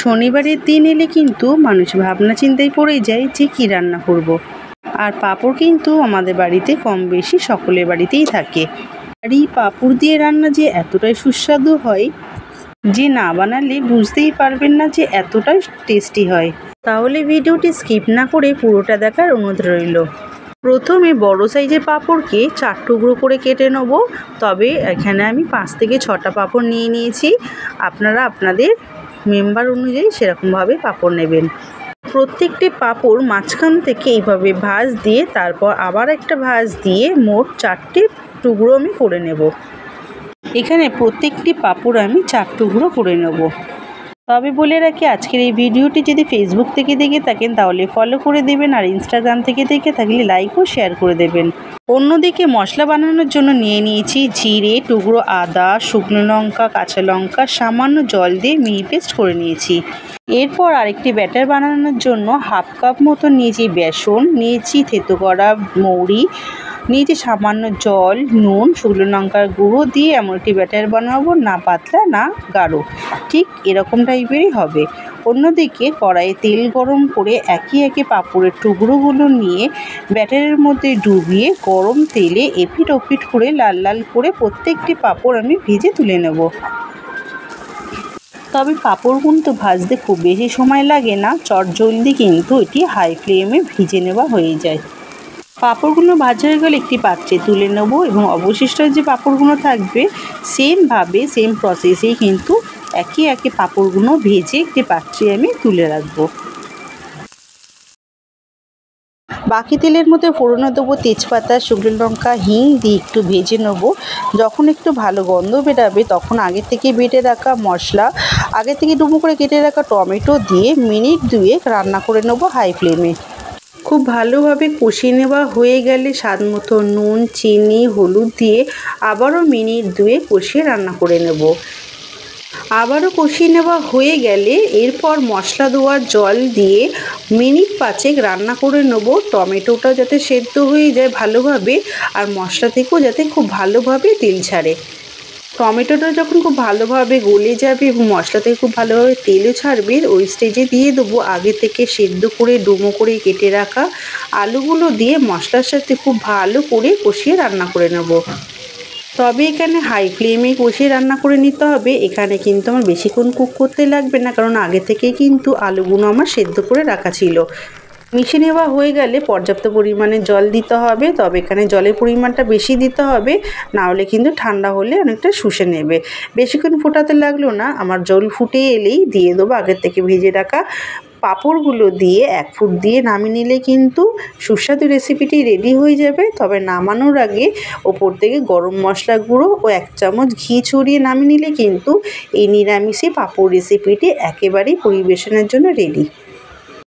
শনিবারের দিন এলে কিন্তু মানুষ ভাবনা চিন্তায় পড়ে যায় যে কী রান্না করব। আর পাঁপড় কিন্তু আমাদের বাড়িতে কম বেশি সকলের বাড়িতেই থাকে। আর এই পাঁপড় দিয়ে রান্না যে এতটাই সুস্বাদু হয় যে না বানালে বুঝতেই পারবেন না যে এতটাই টেস্টি হয়। তাহলে ভিডিওটি স্কিপ না করে পুরোটা দেখার অনুরোধ রইল। প্রথমে বড় সাইজের পাঁপড়কে 4 টুকরো করে কেটে নেব। তবে এখানে আমি 5 থেকে 6টা পাঁপড় নিয়ে নিয়েছি। আপনারা আপনাদের মেম্বার অনুযায়ী সেরকমভাবে পাঁপড় নেবেন। প্রত্যেকটি পাঁপড় মাঝখান থেকে এইভাবে ভাঁজ দিয়ে তারপর আবার একটা ভাঁজ দিয়ে মোট 4টে টুকরো আমি করে নেব। এখানে প্রত্যেকটি পাঁপড় আমি 4 টুকরো করে নেব। তবে বলে রাখি, আজকের এই ভিডিওটি যদি ফেসবুক থেকে দেখে থাকেন তাহলে ফলো করে দেবেন, আর ইনস্টাগ্রাম থেকে দেখে থাকলে লাইক ও শেয়ার করে দেবেন। অন্যদিকে মশলা বানানোর জন্য নিয়ে নিয়েছি জিরে, টুকরো আদা, শুকনো লঙ্কা, কাঁচা লঙ্কা, সামান্য জল দিয়ে মিহি পেস্ট করে নিয়েছি। এরপর আরেকটি ব্যাটার বানানোর জন্য 1/2 কাপ মতো নিয়েছি বেসন, নিয়েছি থেতো করা মৌরি, নিয়েছি সামান্য জল, নুন, শুকনো লঙ্কার গুঁড়ো দিয়ে এমন একটি ব্যাটার বানাবো, না পাতলা না গাঢ়, ঠিক এরকম টাইপেরই হবে। অন্যদিকে কড়াইয়ে তেল গরম করে একে একে পাঁপড়ের টুকরোগুলো নিয়ে ব্যাটারের মধ্যে ডুবিয়ে গরম তেলে এপিট ওপিট করে লাল লাল করে প্রত্যেকটি পাঁপড় আমি ভেজে তুলে নেব। তবে পাঁপড় কিন্তু ভাজতে খুব বেশি সময় লাগে না, চটজলদি কিন্তু এটি হাই ফ্লেমে ভেজে নেওয়া হয়ে যায়। পাঁপড়গুলো ভাজা হয়ে গেলে একটি পাত্রে তুলে নেব এবং অবশিষ্ট যে পাঁপড়গুলো থাকবে সেম প্রসেসেই কিন্তু একে একে পাঁপড়গুলো ভেজে একটি পাত্রে আমি তুলে রাখবো। বাকি তেলের মধ্যে ফোড়নে দেবো তেজপাতা, শুকনো লঙ্কা, হিং দিয়ে একটু ভেজে নেব। যখন একটু ভালো গন্ধ বেরাবে তখন আগে থেকে বেটে রাখা মশলা, আগে থেকে ডুমো করে কেটে রাখা টমেটো দিয়ে মিনিট 2 রান্না করে নেব হাই ফ্লেমে। খুব ভালোভাবে কষিয়ে নেওয়া হয়ে গেলে স্বাদ মতো নুন, চিনি, হলুদ দিয়ে আবারও মিনিট 2 কষিয়ে রান্না করে নেব। আবারও কষিয়ে নেওয়া হয়ে গেলে এরপর মশলা দেওয়া জল দিয়ে মিনিট 5 রান্না করে নেব। টমেটোটা যাতে সেদ্ধ হয়ে যায় ভালোভাবে আর মশলা থেকেও যাতে খুব ভালোভাবে তেল ছাড়ে। টমেটোটা যখন খুব ভালোভাবে গলে যাবে এবং মশলা থেকে খুব ভালোভাবে তেলও ছাড়বে, ওই স্টেজে দিয়ে দেবো আগে থেকে সেদ্ধ করে ডুমো করে কেটে রাখা আলুগুলো দিয়ে মশলার সাথে খুব ভালো করে কষিয়ে রান্না করে নেব। তবে এখানে হাই ফ্লেমে কষিয়ে রান্না করে নিতে হবে। এখানে কিন্তু আমার বেশিক্ষণ কুক করতে লাগবে না, কারণ আগে থেকেই কিন্তু আলুগুলো আমার সেদ্ধ করে রাখা ছিল। মিশিয়ে নেওয়া হয়ে গেলে পর্যাপ্ত পরিমাণে জল দিতে হবে। তবে এখানে জলের পরিমাণটা বেশি দিতে হবে, না হলে কিন্তু ঠান্ডা হলে অনেকটা শুষে নেবে। বেশিক্ষণ ফোটাতে লাগলো না, আমার জল ফুটে এলেই দিয়ে দেবো আগের থেকে ভেজে রাখা পাঁপড়গুলো দিয়ে 1 ফুট দিয়ে নামিয়ে নিলে কিন্তু সুস্বাদু রেসিপিটি রেডি হয়ে যাবে। তবে নামানোর আগে ওপর থেকে গরম মশলা গুঁড়ো ও 1 চামচ ঘি ছড়িয়ে নামিয়ে নিলে কিন্তু এই নিরামিষে পাঁপড় রেসিপিটি একেবারেই পরিবেশনের জন্য রেডি।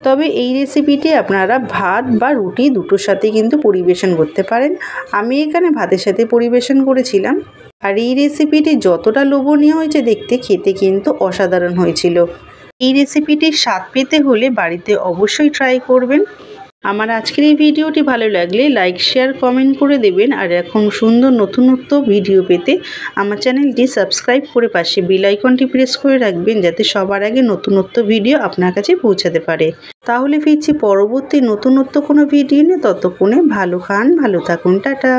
তবে এই রেসিপিটি আপনারা ভাত বা রুটি দুটোর সাথে কিন্তু পরিবেশন করতে পারেন। আমি এখানে ভাতের সাথে পরিবেশন করেছিলাম। আর এই রেসিপিটি যতটা লোভনীয় হয়েছে দেখতে, খেতে কিন্তু অসাধারণ হয়েছিল। এই রেসিপিটির স্বাদ পেতে হলে বাড়িতে অবশ্যই ট্রাই করবেন। আমার আজকের এই ভিডিওটি ভালো লাগলে লাইক, শেয়ার, কমেন্ট করে দেবেন। আর এখন সুন্দর নতুনত্ব ভিডিও পেতে আমার চ্যানেলটি সাবস্ক্রাইব করে পাশে বেল আইকনটি প্রেস করে রাখবেন, যাতে সবার আগে নতুনত্ব ভিডিও আপনার কাছে পৌঁছাতে পারে। তাহলে ফিরছি পরবর্তী নতুনত্ব কোনো ভিডিও নিয়ে। ততক্ষণে ভালো খান, ভালো থাকুন, টাটা।